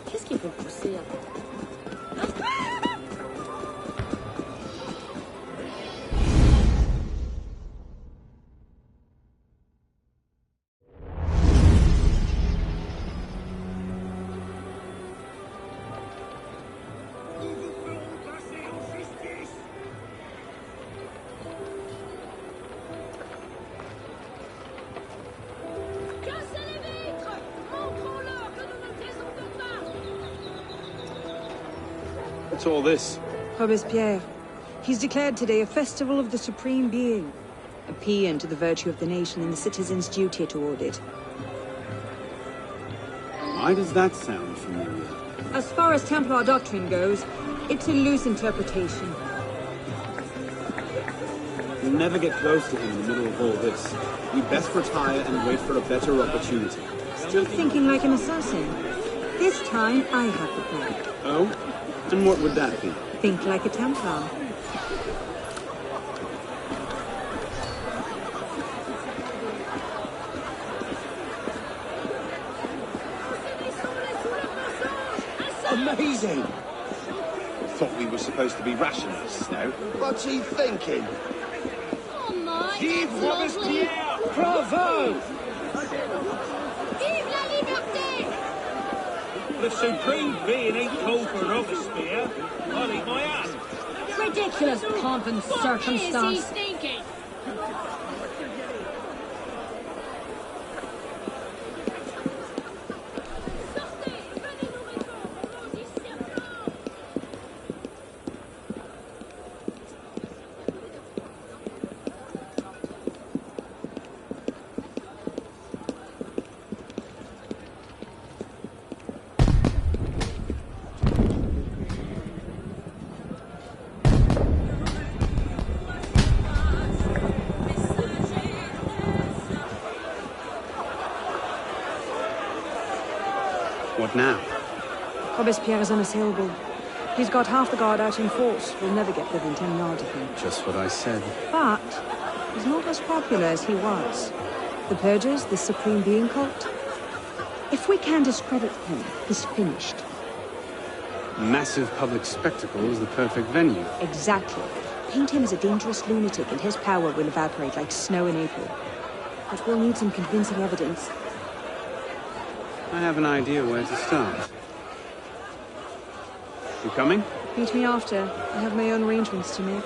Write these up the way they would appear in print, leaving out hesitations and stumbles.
Qu'est-ce qui peut pousser à... What's all this? Robespierre. He's declared today a festival of the Supreme Being. A paean to the virtue of the nation and the citizen's duty toward it. Why does that sound familiar? As far as Templar doctrine goes, it's a loose interpretation. We'll never get close to him in the middle of all this. We best retire and wait for a better opportunity. Still thinking like an assassin. This time, I have the plan. Oh? And what would that be? Think like a Templar. Amazing! Thought we were supposed to be rationalists now. What's he thinking? Oh my, Vive that's lovely! Robespierre! Bravo! Vive la liberté! The Supreme Being ain't called for Robespierre. I'll eat my hand. Ridiculous pomp and circumstance. What is he thinking? What now? Robespierre is unassailable. He's got half the guard out in force. We'll never get within 10 yards of him. Just what I said. But he's not as popular as he was. The Purgers, the Supreme Being cult. If we can discredit him, he's finished. Massive public spectacle is the perfect venue. Exactly. Paint him as a dangerous lunatic and his power will evaporate like snow in April. But we'll need some convincing evidence. I have an idea where to start. You coming? Meet me after. I have my own arrangements to make.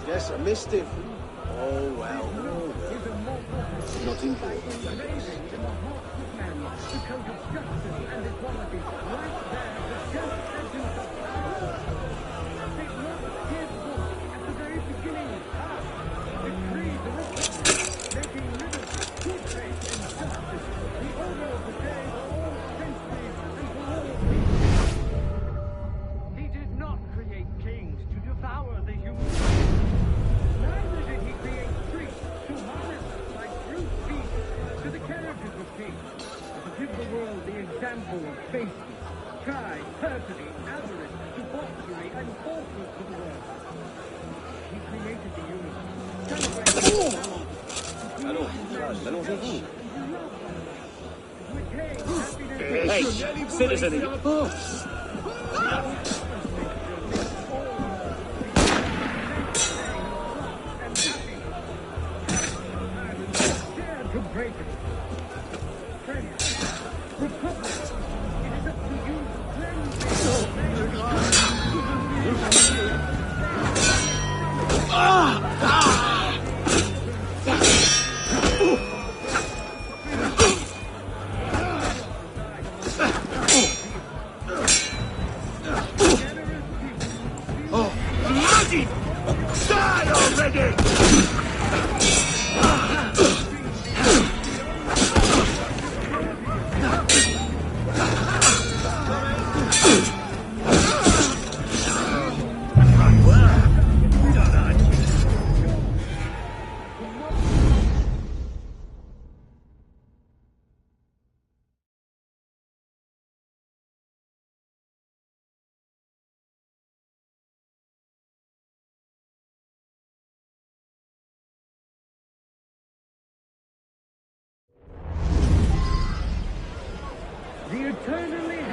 Yes, I missed him. Oh, well. Not important. He did not create kings to devour the human. Neither did he create priests to harness like brute beasts to the carriages of kings, to give the world the example of baseness, pride, perfidy, avarice, debauchery, and falsehood to the world. He created the universe, celebrating Allons-y. Hey, citizen. to break it. Friends, Republic, it is up to you to cleanse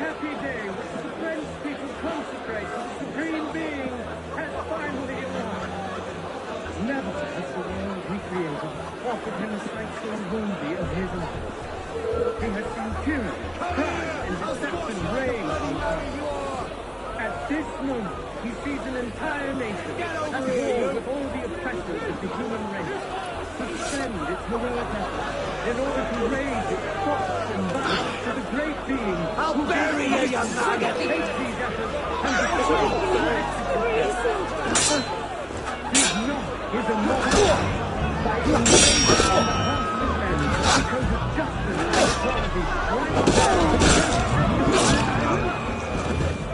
happy day which the French people consecrate to the Supreme Being has finally arrived. Never has the world he created offered him a sight so worthy of his honor. He has seen tyranny, crime, and deception reign on earth. At this moment, he sees an entire nation at war with all the oppressors of the human race, to spend its heroic efforts in order to raise its thoughts and vows to the great being. I'll bury you, you maggot! Take these efforts and destroy His knock is a knock by invading the hearts of men because of justice and equality.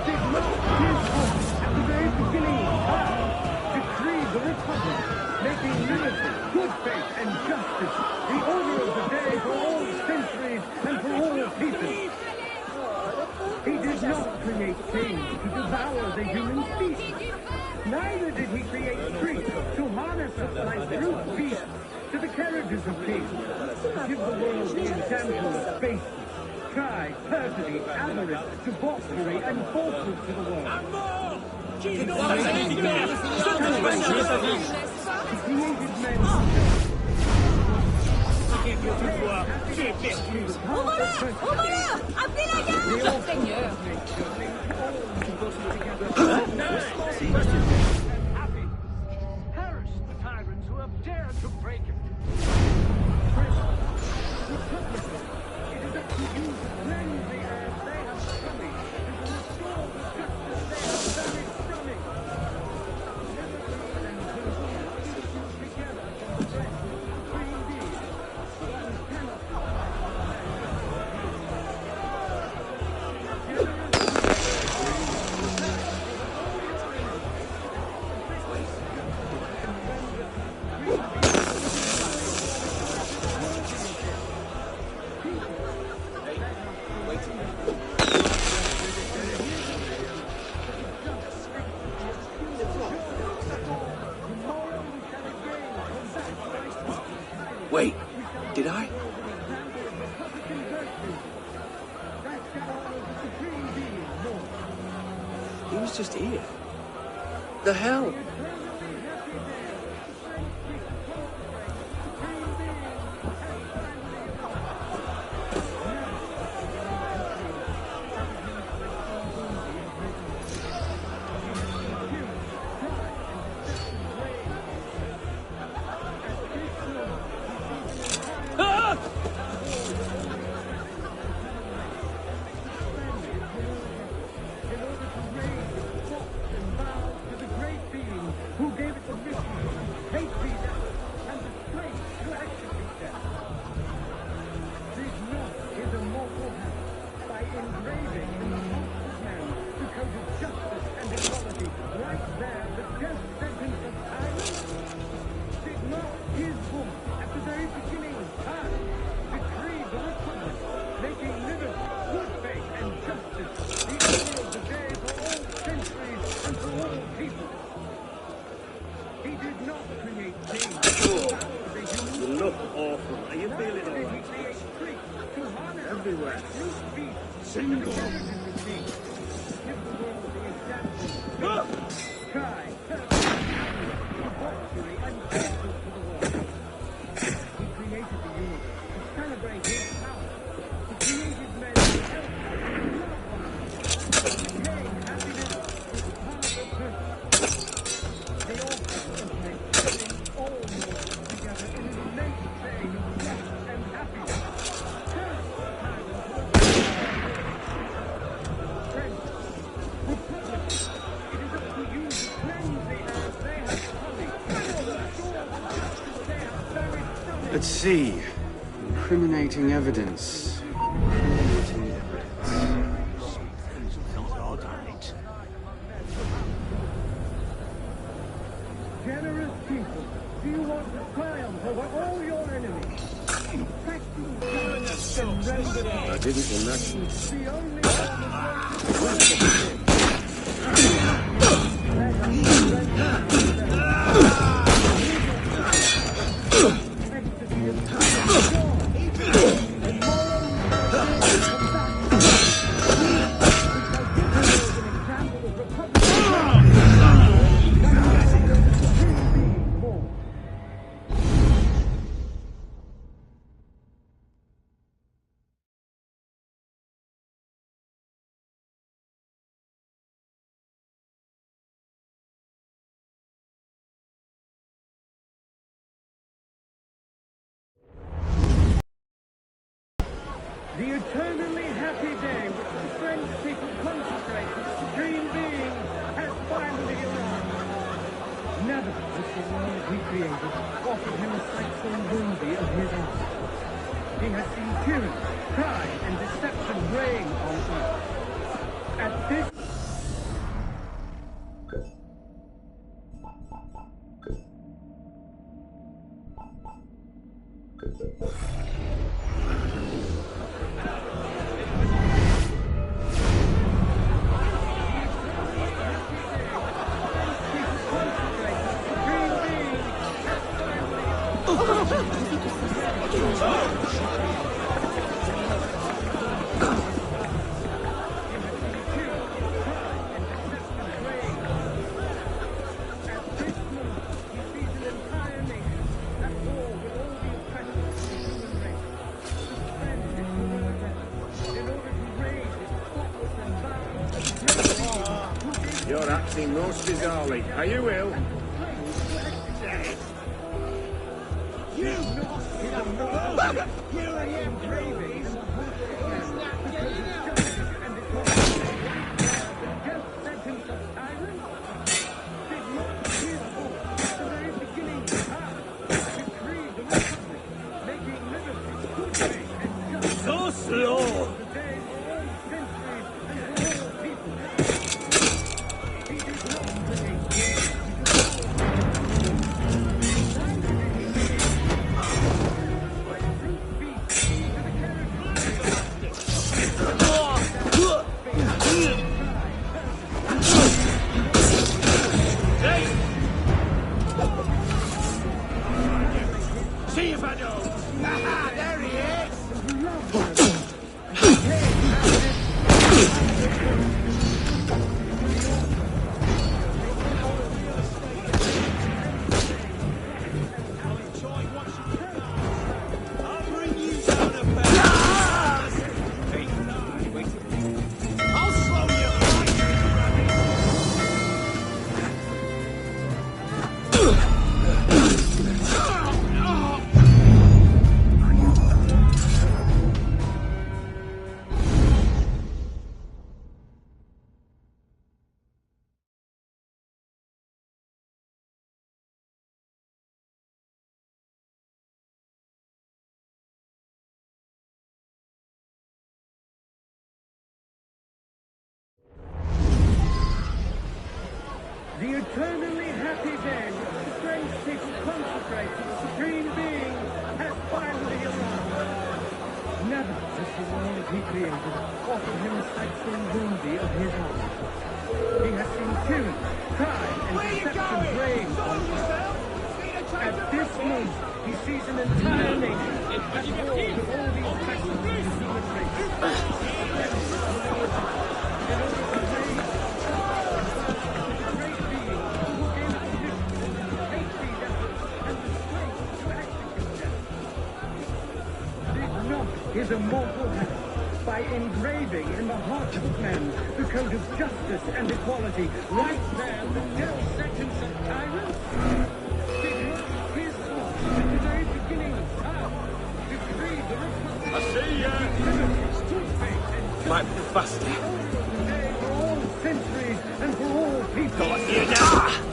Did not his voice at the very beginning of time decree the Republic, making liberty, good faith, and justice the order of the day for all centuries and for all people? He did not create kings to devour the human species. Neither did he create priests to harness us like brute beasts to the carriages of kings, to give the world the example of baseness, pride, perfidy, avarice, debauchery, and falsehood to the world. He created men. Perish the tyrants who have dared to break it. It is up to you to cleanse the earth they have sullied, and to restore the justice they have buried from it. Together from the breath of the Supreme Being, one cannot Wait, did I? He was just here. The hell? Let's see. Incriminating evidence. Incriminating evidence. Generous people, do you want to triumph over all your enemies? Practice and render I didn't in that case. the only form of The eternally happy day which the French people consecrate to the Supreme Being has finally arrived. Never has the world he created offered him a sight so worthy of his art. He has seen tyranny, crime, and deception reign on earth. At this You're acting most bizarrely. Are you ill? So slow! See if I don't! Aha, there he is! I'll bring you down a pair. I'll slow you The eternally happy day which the French people consecrate to the Supreme Being has finally arrived. Never has the world he created offered him a sight so worthy of his art. He has seen tyranny, crime, and deception reign on earth. At this moment, he sees an entire nation at war with all the oppressions of the human race. His immortal hand by engraving in the hearts of men the code of justice and equality. Right there, the death sentence of tyrants. His thoughts at the very beginning of time decreed the republic. I see ya! Might be faster. Today for all centuries and for all people. got you now.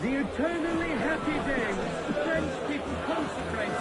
The eternally happy day which the French people consecrate.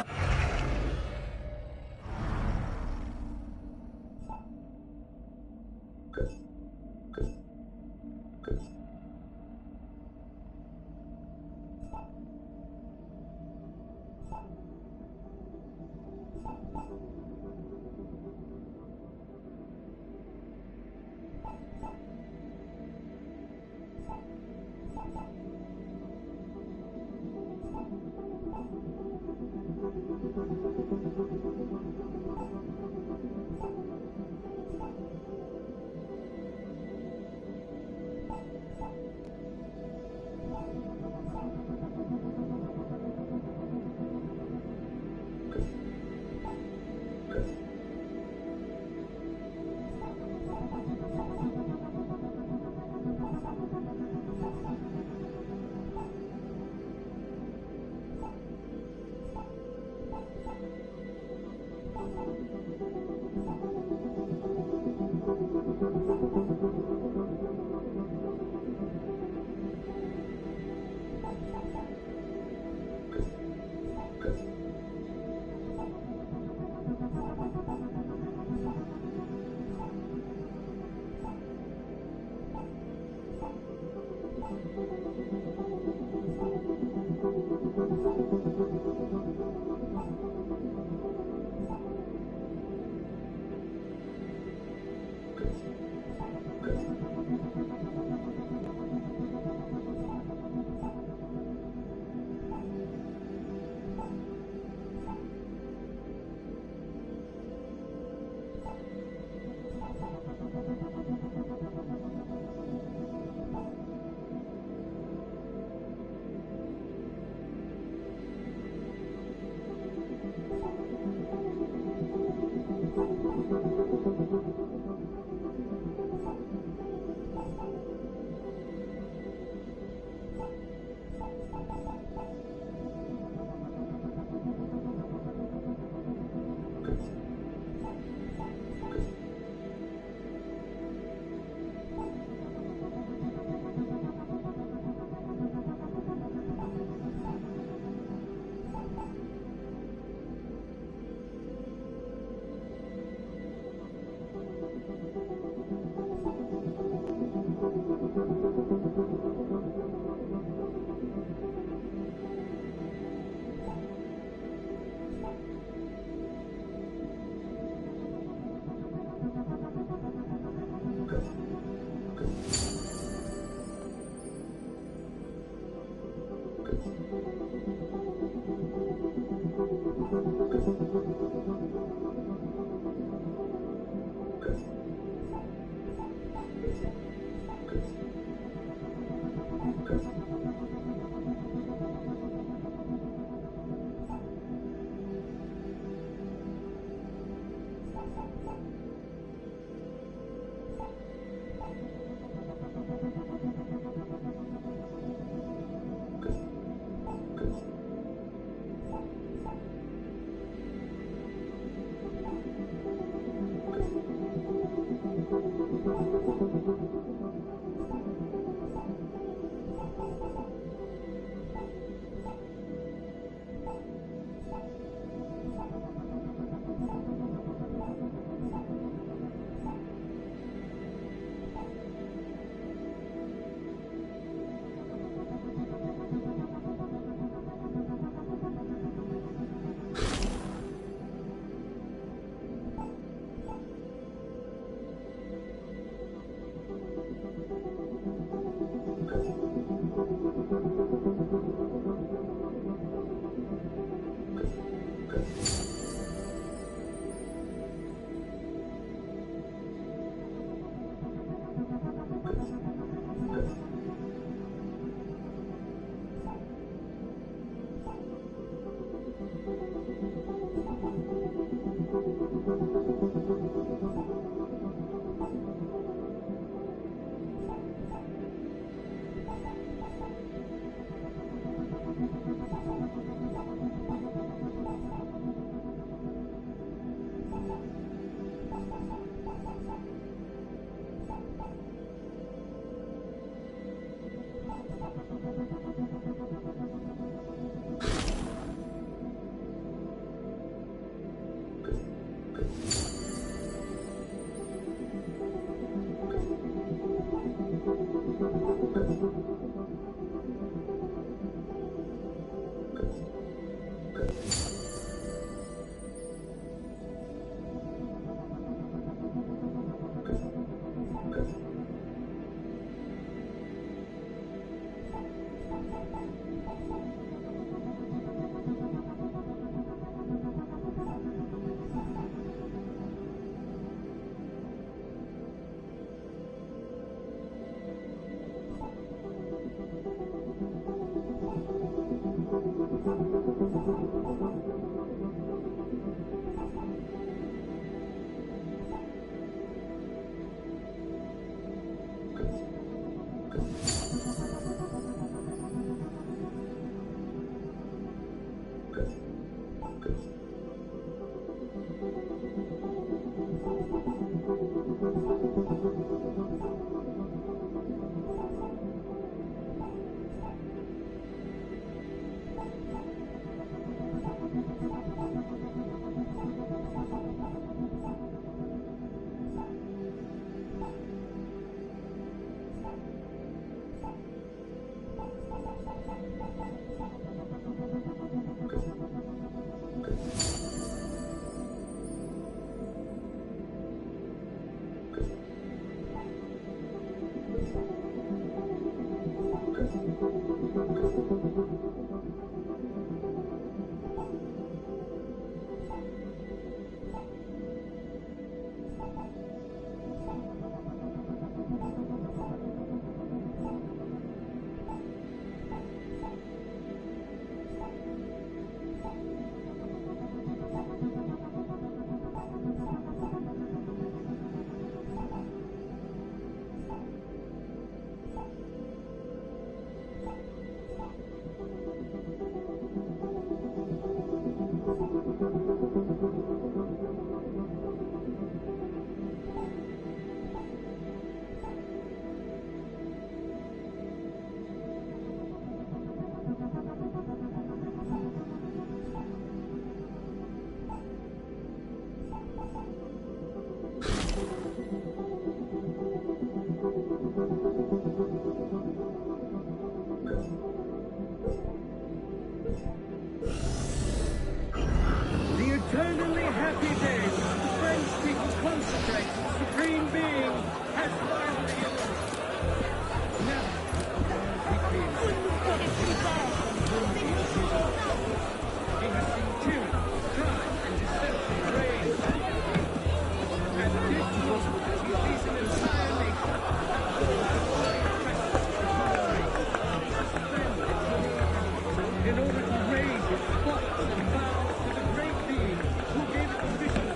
In order to raise its thoughts and vows to the great being who gave it the mission to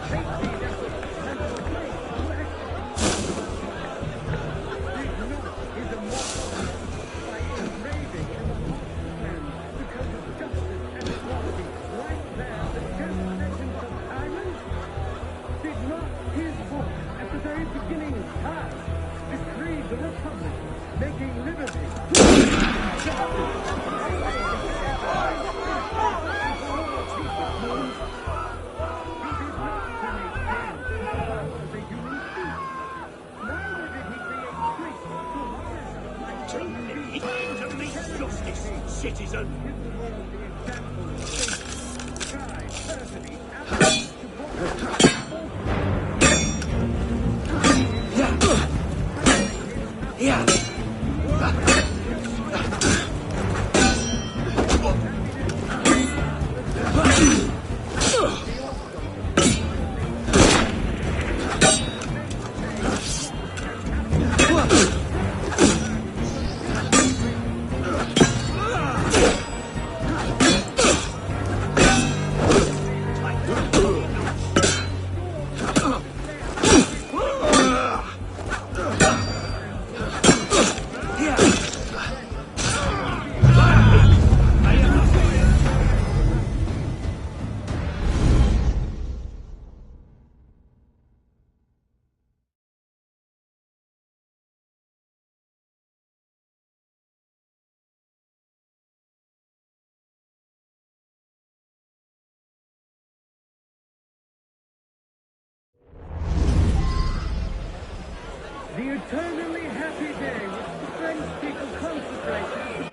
take these efforts and to place to action. Did not is immortal by engraving in the heart of man because of justice and equality, right there the just sentence of tyrants? Did not his book at the very beginning of time decree the republic, making liberty, justice, citizen. The eternally happy day which the French people consecrated.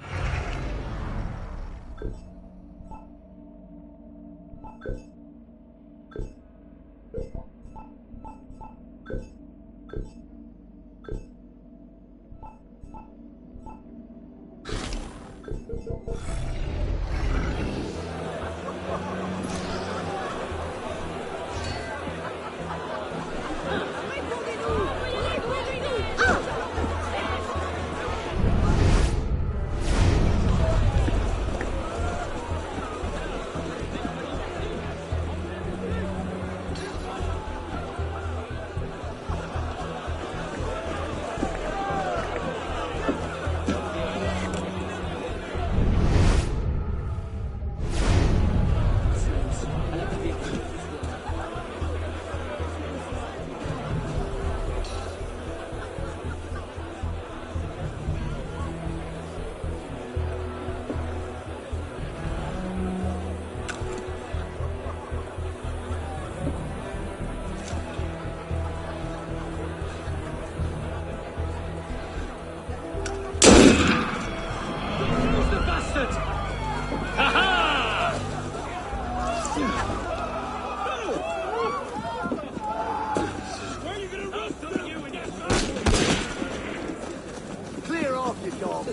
Clear off, you dog.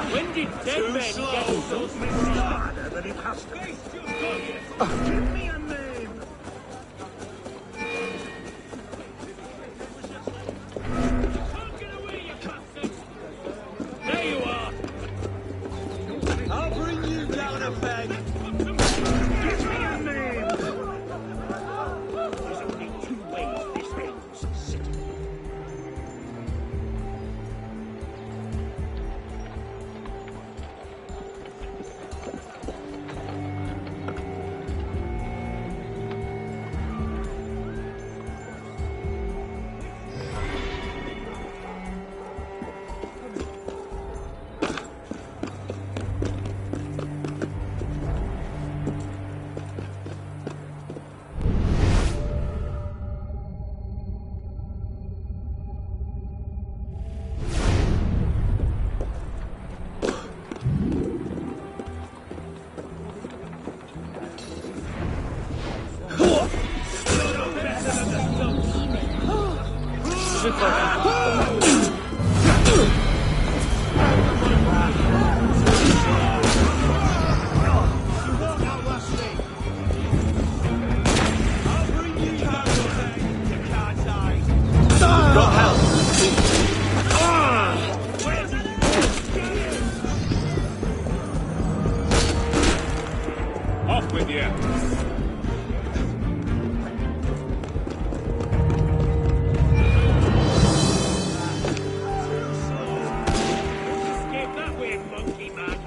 When did dead men get so harder than it has to be? Give me a name. Don't get away, you bastard! There you are! Got help! Off with you! Escape that way, monkey man!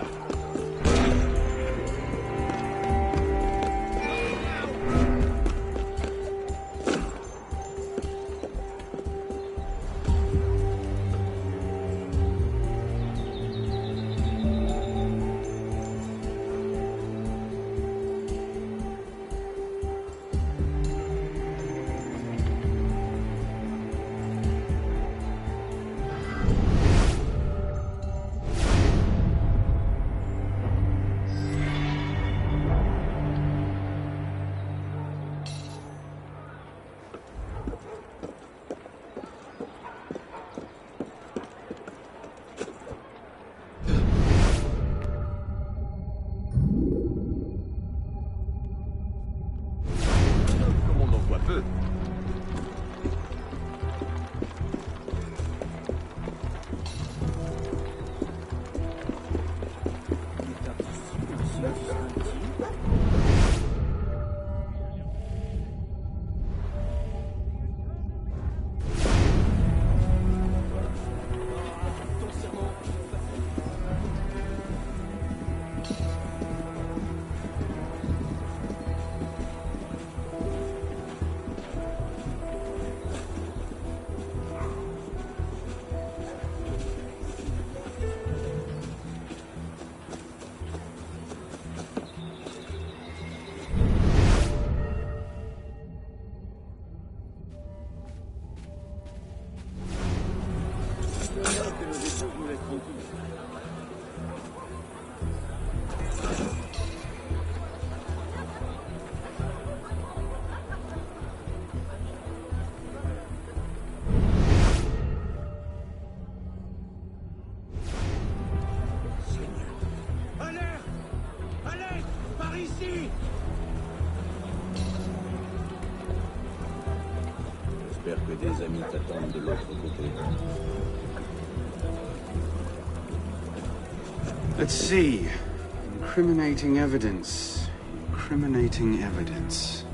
Comme on en voit peu. J'espère que des amis t'attendent de l'autre côté. Let's see. Incriminating evidence. Incriminating evidence.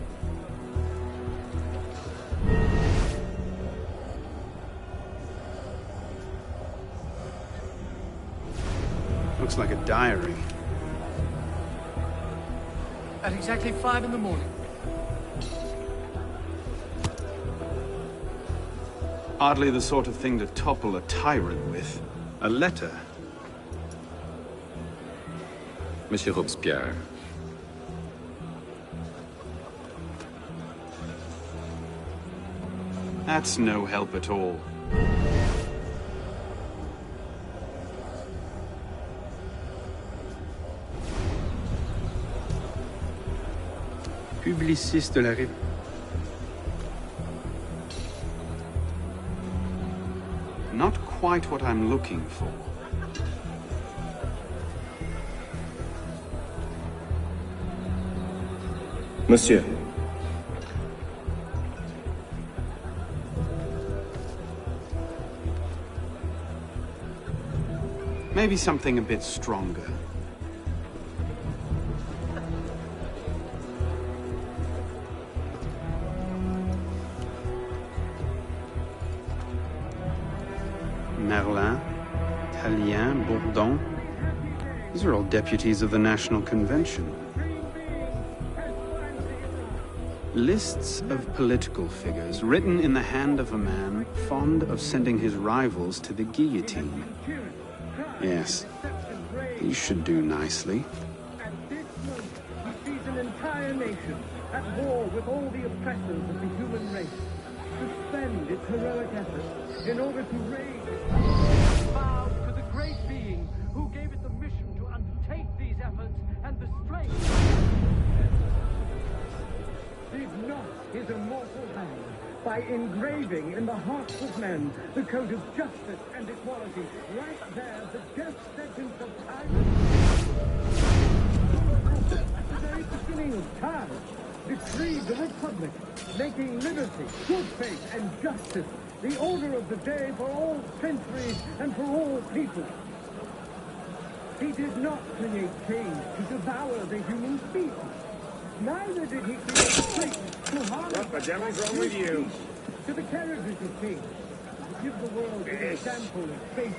Looks like a diary. At exactly 5 in the morning. Hardly the sort of thing to topple a tyrant with. A letter. Monsieur Robespierre. That's no help at all. Publiciste de la République. Not quite what I'm looking for. Monsieur. Maybe something a bit stronger. Merlin, Tallien, Bourdon. These are all deputies of the National Convention. Lists of political figures written in the hand of a man fond of sending his rivals to the guillotine. Yes, these should do nicely. At this moment, he sees an entire nation at war with all the oppressors of the human race. Suspend its heroic efforts in order to raise its bow to the great being who gave it the mission to undertake these efforts and the strength. Leave not his immortal hand, by engraving in the hearts of men the code of justice and equality. Right there, the death sentence of tyrants. At the very beginning of time, decreed the Republic, making liberty, good faith, and justice the order of the day for all centuries and for all people. He did not create kings to devour the human species. Neither did he create priests to harness What the devil's wrong with you? to the characters of kings, to give the world an example of faith,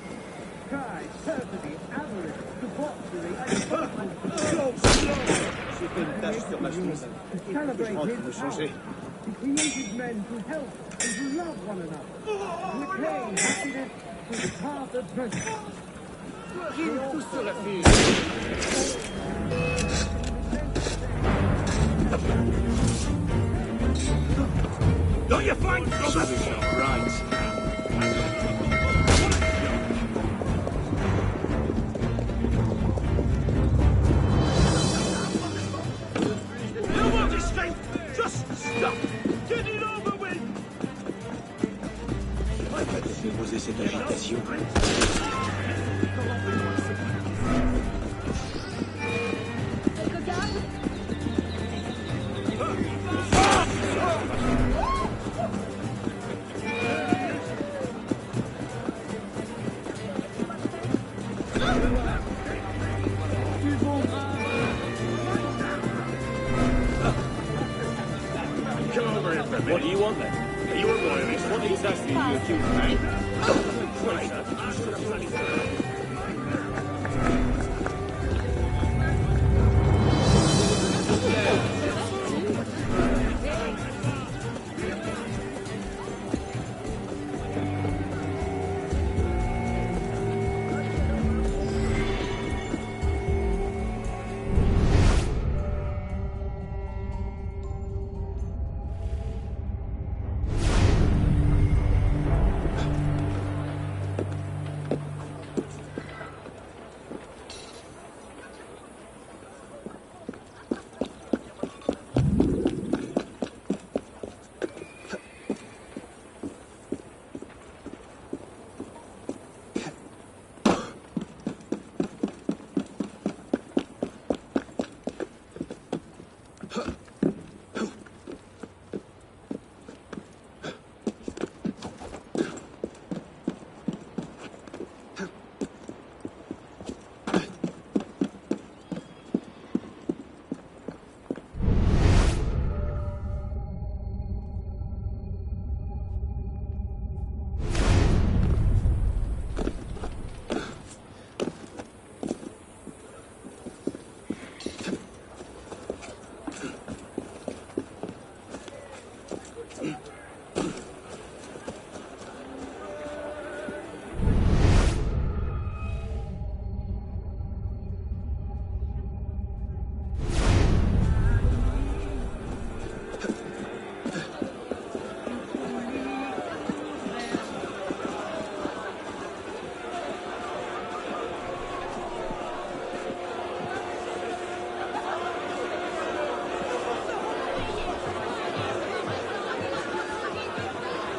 pride, perfidy, avarice, debauchery, and J'ai fait une tache sur ma chemise. to celebrate Je rentre his me power. changer. He created men to help and to love one another, to attain happiness through the path of virtue. Got your flank! Right. You want to escape? Just stop! Get it over with! J'aurais pas dû déposer cette agitation. Come over here for a minute. What do you want then? Are you a royalist? What exactly are you accusing me?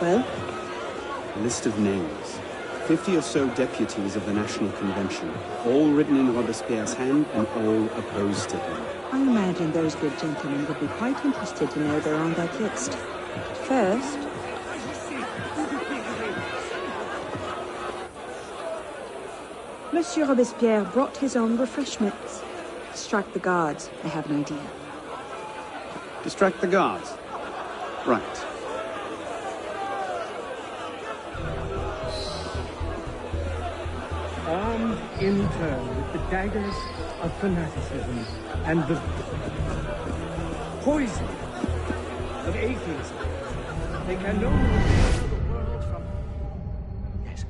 Well, A list of names. 50 or so deputies of the National Convention, all written in Robespierre's hand and all opposed to him. I imagine those good gentlemen would be quite interested to know they're on that list. First, Monsieur Robespierre brought his own refreshments. Distract the guards. I have an idea. Distract the guards. Right. Armed in turn with the daggers of fanaticism and the poison of atheism, they can no longer tear the world from... Yes,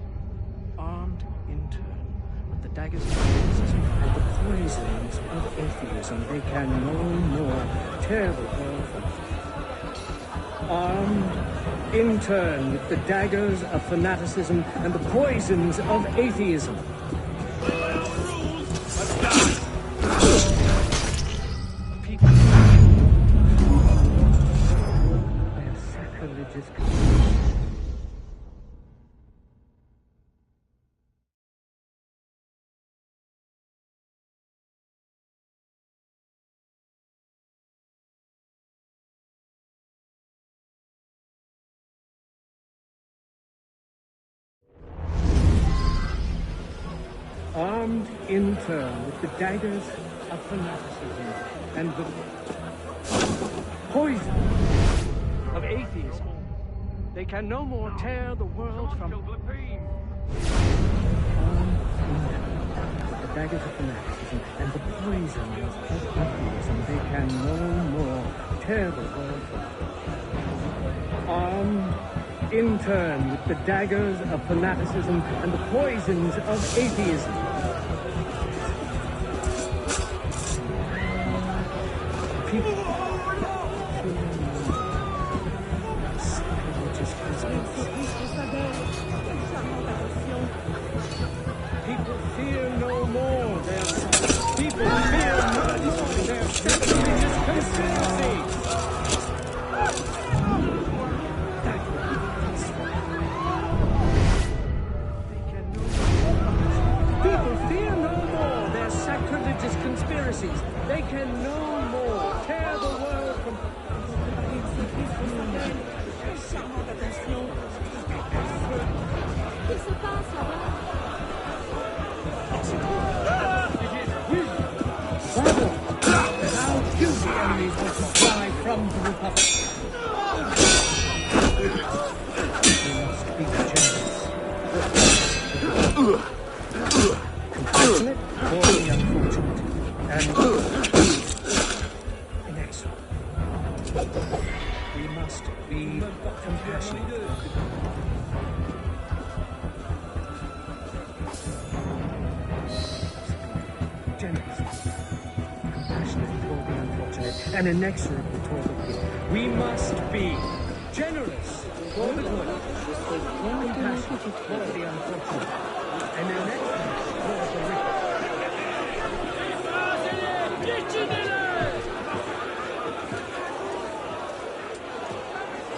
armed in turn with the daggers of fanaticism and the poisons of atheism, they can no more tear the world from... Armed in turn with the daggers of fanaticism and the poisons of atheism. People. Their sacrilegious Armed in turn with the daggers of fanaticism and the poison of atheism, they can no more tear the world from... Armed in turn with the daggers of fanaticism and the poison of atheism, they can no more tear the world from... Armed in turn with the daggers of fanaticism and the poisons of atheism. People fear no more their people fear no more their sacrilegious conspiracy. Conspiracies. They can no more tear the world from... How guilty enemies will fly from the Republic. We must be generous. Compassionate for the unfortunate. And inexorable. We must be compassionate. Generous. Compassionate toward the unfortunate and inexorable toward the weak. We must be generous for the good. Compassionate toward the unfortunate and inexorable toward the weak.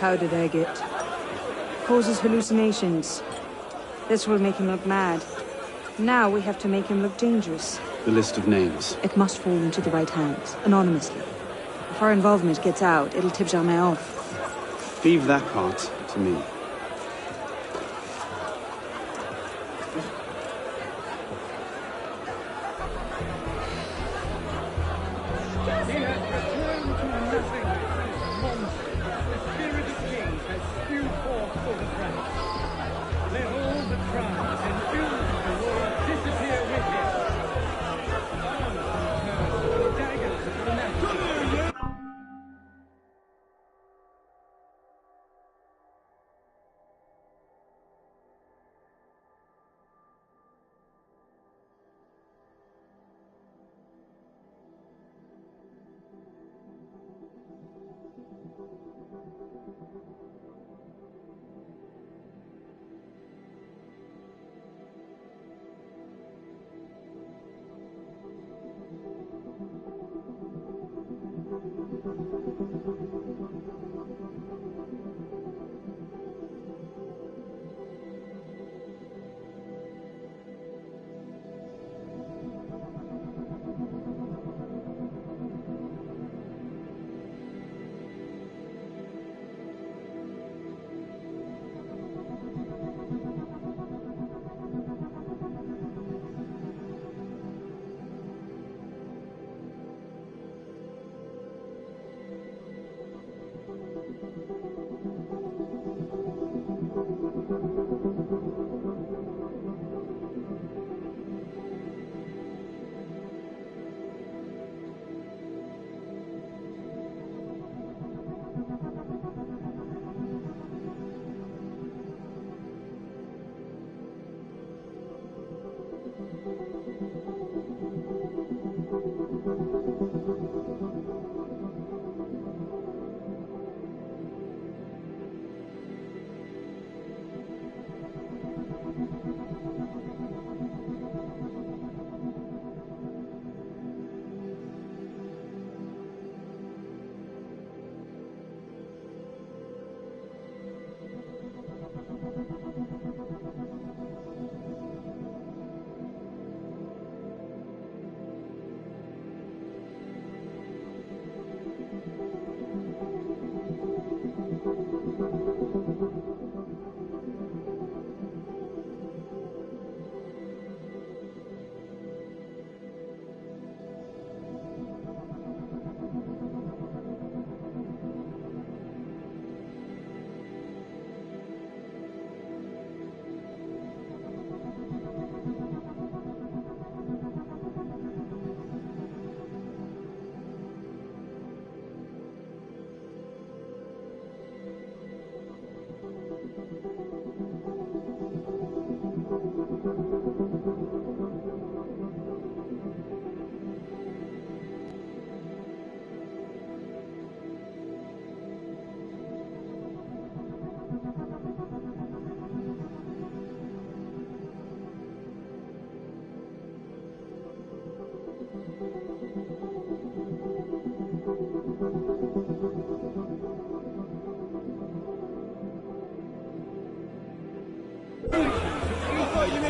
How did I get? Causes hallucinations. This will make him look mad. Now we have to make him look dangerous. The list of names. It must fall into the right hands, anonymously. If our involvement gets out, it'll tip Germain off. Leave that part to me.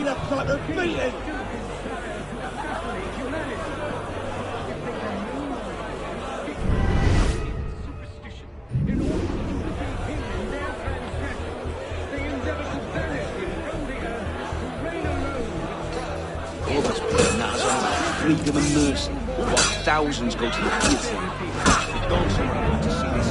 paid a price of beating! Superstition. In order to defeat him in their transgression, they endeavor to banish him from the earth to reign alone with Christ. All that's put nuts on freedom and mercy, while thousands go to the guillotine. Don't say I want to see this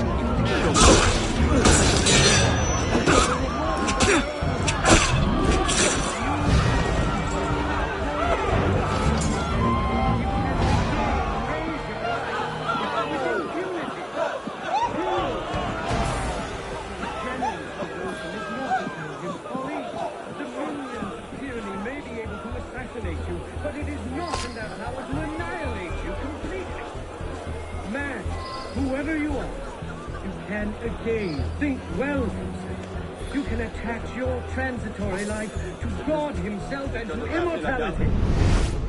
killed. But it is not in their power to annihilate you completely. Man, whoever you are, you can again think well of yourself. You can attach your transitory life to God himself and to immortality.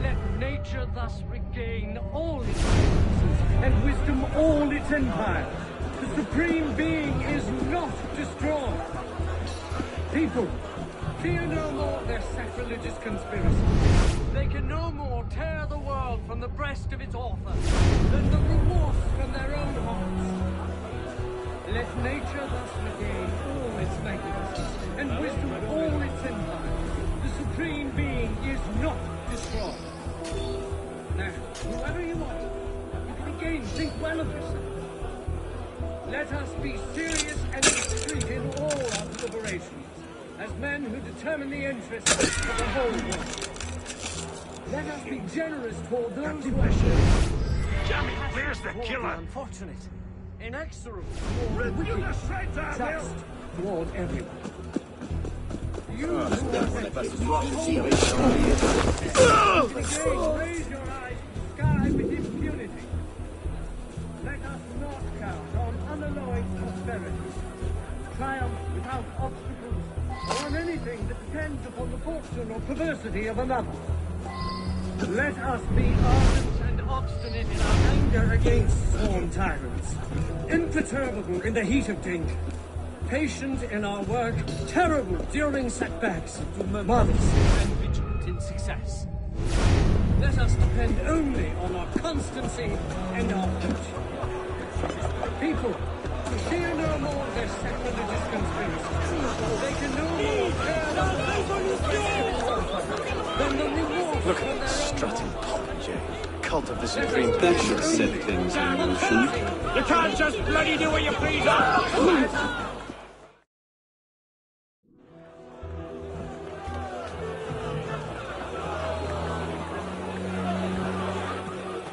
Let nature thus regain all its purposes and wisdom all its empires. The Supreme Being is not destroyed. People, fear no more their sacrilegious conspiracy. They can no more tear the world from the breast of its author than the remorse from their own hearts. Let nature thus regain all its magnificence and wisdom all its empire. The Supreme Being is not destroyed. Now, whoever you are, you can again think well of yourself. Let us be serious and discreet in all our deliberations, as men who determine the interests of the whole world. Let us be generous toward those who are sure. Jamie, where's the killer? Unfortunate, inexorable, toward wicked, just toward everyone. You who are raise your eyes to the sky with impunity. Let us not count on unalloyed prosperity, triumph without obstacles, or on anything that depends upon the fortune or perversity of another. Let us be ardent and obstinate in our anger against sworn tyrants, imperturbable in the heat of danger, patient in our work, terrible during setbacks, modest and vigilant in success. Let us depend only on our constancy and our virtue. People, fear no more their sacrilegious conspiracies. They can no more tear than the remorse. Look at that strutting popinjay. Cult of the Supreme. That should set things in motion. You can't just bloody do what you please.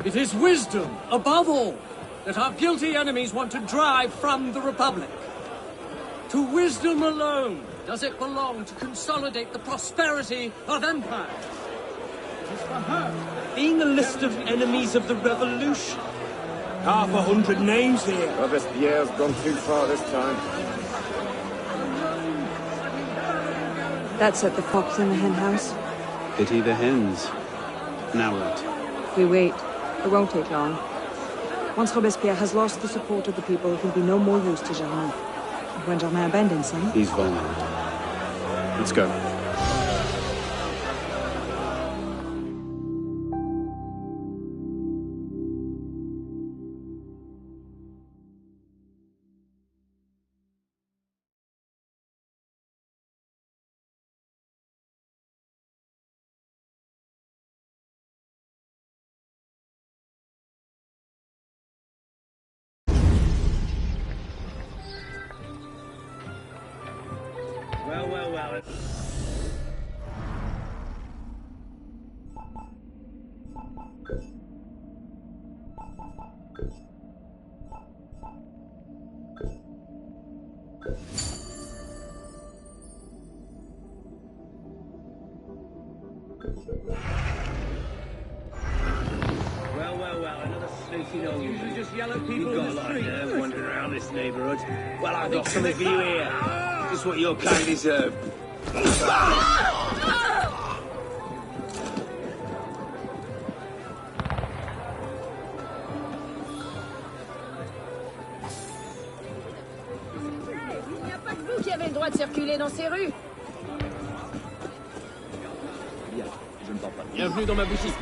It is wisdom, above all, that our guilty enemies want to drive from the Republic. To wisdom alone does it belong to consolidate the prosperity of empire. It is for her. Being a list of enemies of the revolution. 500 names here. Robespierre's gone too far this time. That set the fox in the hen house. Pity the hens. Now what? We wait. It won't take long. Once Robespierre has lost the support of the people, it will be no more use to Germain. And when Germain abandons him... He's vulnerable. Let's go. Well. Well, another sleeping old. Usually just yellow people You've in got the a lot street. of nerve wandering around this neighbourhood. Well, I've got something for you here. Just what your kind deserve. Il n'y a pas que vous qui avez le droit de circuler dans ces rues. Bien, je ne vends pas. Bienvenue dans ma boutique.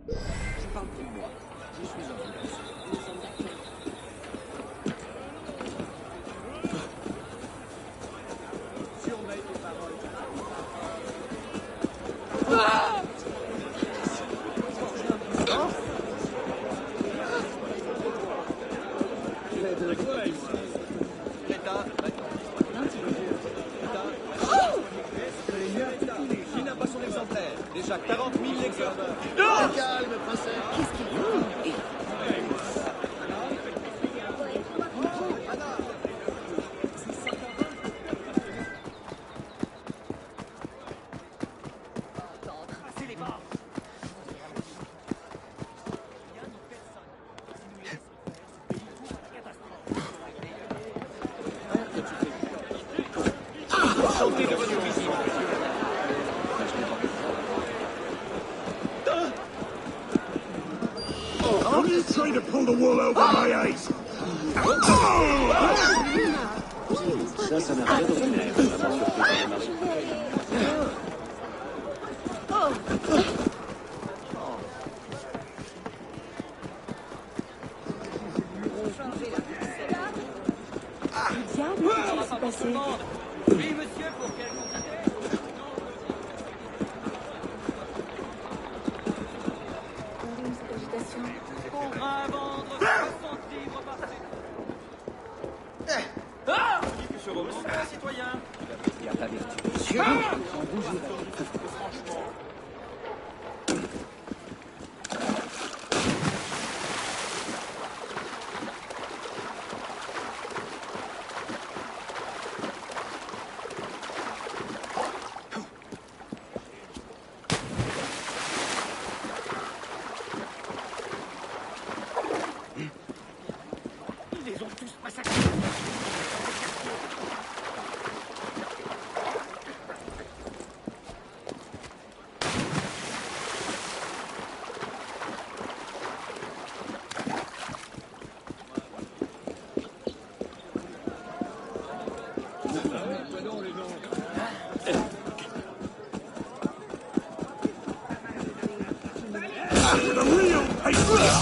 Je parle pour moi. Je suis en place. Surveille tes paroles. Qui n'a pas son exemplaire? Déjà 40 000 exemplaires. Calme, princesse. Don't you try to pull the wool over my eyes! Ça n'a rien d'ordinaire. Vraiment surpris par les marches. Diable, qu'est-ce qui s'est passé? Oui, monsieur, pour quelle quantité? Pour un vendre 60 livres par Ah! Monsieur Rose, citoyen. Il y a ta vertu. Ils les ont tous massacrés. The real patriot!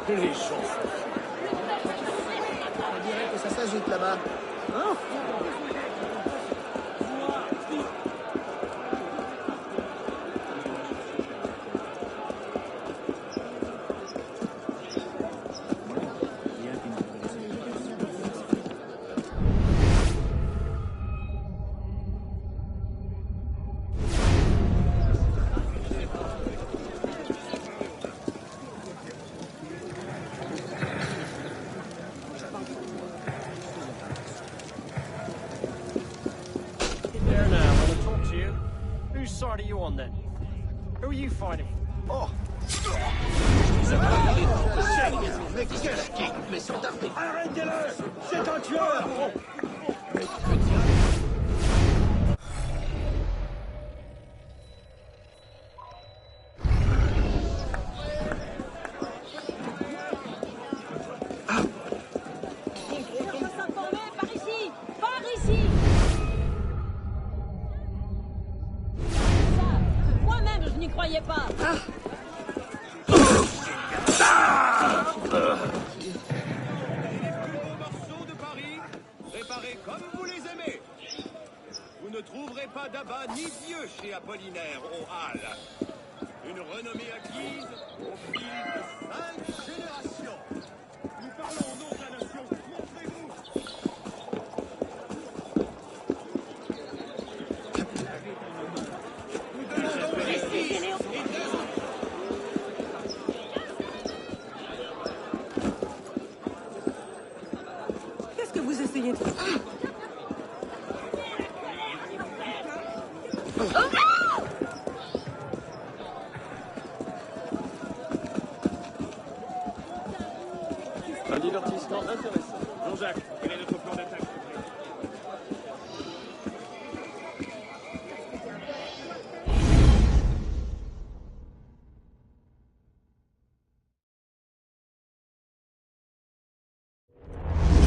Les gens. On dirait que ça s'agite là-bas. Hein? There now, I want to talk to you. Whose side are you on then? Who are you fighting? Oh! Mais qu'est-ce qui me sont tapés? Arrêtez-le! C'est un tueur! morceaux de Paris, préparés comme vous les aimez. Vous ne trouverez pas d'abat ni dieu chez Apollinaire aux Halles. Une renommée acquise au fil de 5 générations. Nous parlons au nom de la nation. Montrez-vous. Nous demandons justice et Qu'est-ce que vous essayez de... un divertissement intéressant. Jean-Jacques, quel est notre plan d'attaque?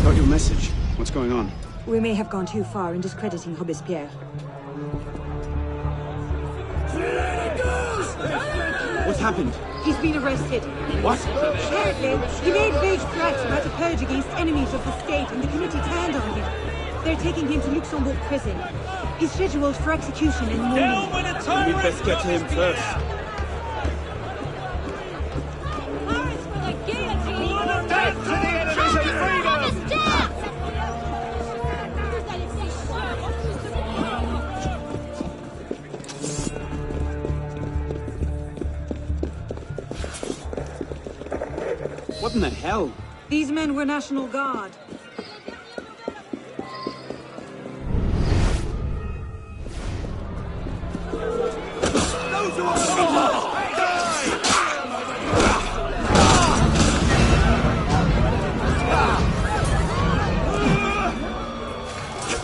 Got your message. What's going on? We may have gone too far in discrediting Robespierre. What's happened? He's been arrested. What? Apparently, he made vague threats about a purge against enemies of the state, and the committee turned on him. They're taking him to Luxembourg prison. He's scheduled for execution in the morning. We'd best get to him first. Paris for the guillotine! Death to the enemies of freedom! What in the hell? These men were National Guard.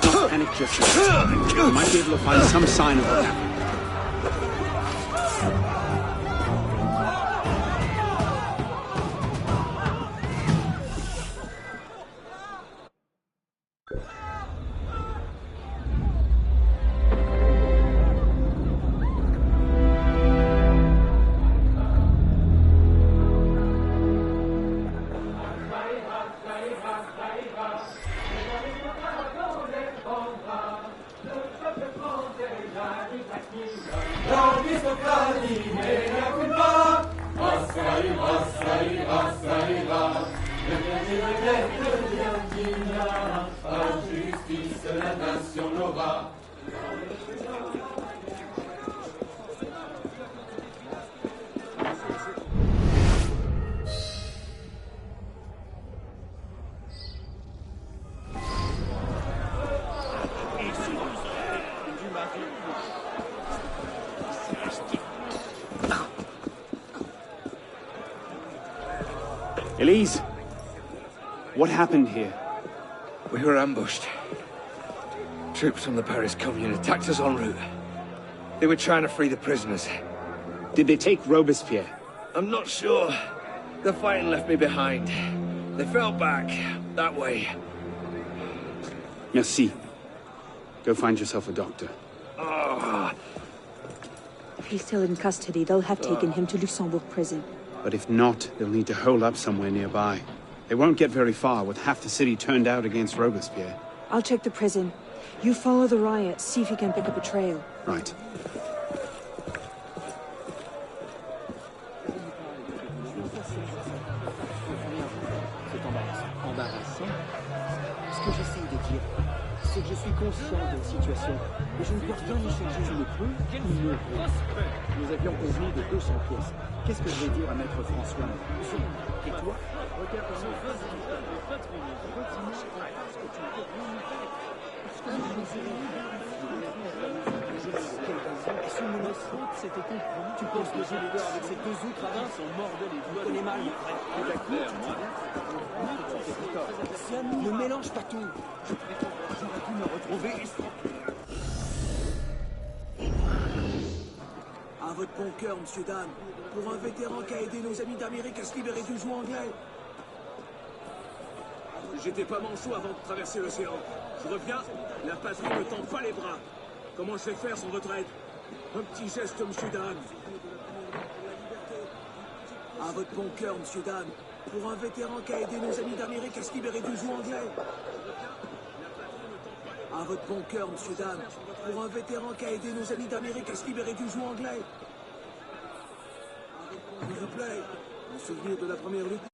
Don't panic just yet. You might be able to find some sign of it. Elise, what happened here? We were ambushed. Troops from the Paris Commune attacked us en route. They were trying to free the prisoners. Did they take Robespierre? I'm not sure. The fighting left me behind. They fell back, that way. Merci. Go find yourself a doctor. Oh. If he's still in custody, they'll have taken him to Luxembourg prison. But if not, they'll need to hole up somewhere nearby. They won't get very far with half the city turned out against Robespierre. I'll check the prison. You follow the riots, see if you can pick up a trail. Right. Ce que j'essaye de dire, c'est que je suis conscient de la situation, mais je ne peux rien y changer. Tu ne peux ou ne peux. Nous avions convenu de 200 pièces. Qu'est-ce que je vais dire à Maître François? Et toi? Si nous laisse faute, c'était compromis. Tu penses que j'ai les gars avec ces deux autres radins sont morts de les doigts. Connais mal, mon frère. Ne mélange pas tout. J'aurais pu me retrouver. À votre bon cœur, monsieur Dan. Pour un vétéran qui a aidé nos amis d'Amérique à se libérer du joug anglais. J'étais pas manchot avant de traverser l'océan. Je reviens, la patrie ne tend pas les bras. Comment je vais faire sans votre aide? Un petit geste, monsieur Dan. À votre bon cœur, monsieur Dan. Pour un vétéran qui a aidé nos amis d'Amérique à se libérer du joug anglais. À votre bon cœur, monsieur Dan. Pour un vétéran qui a aidé nos amis d'Amérique à se libérer du joug anglais. S'il vous plaît, un souvenir de la première lutte.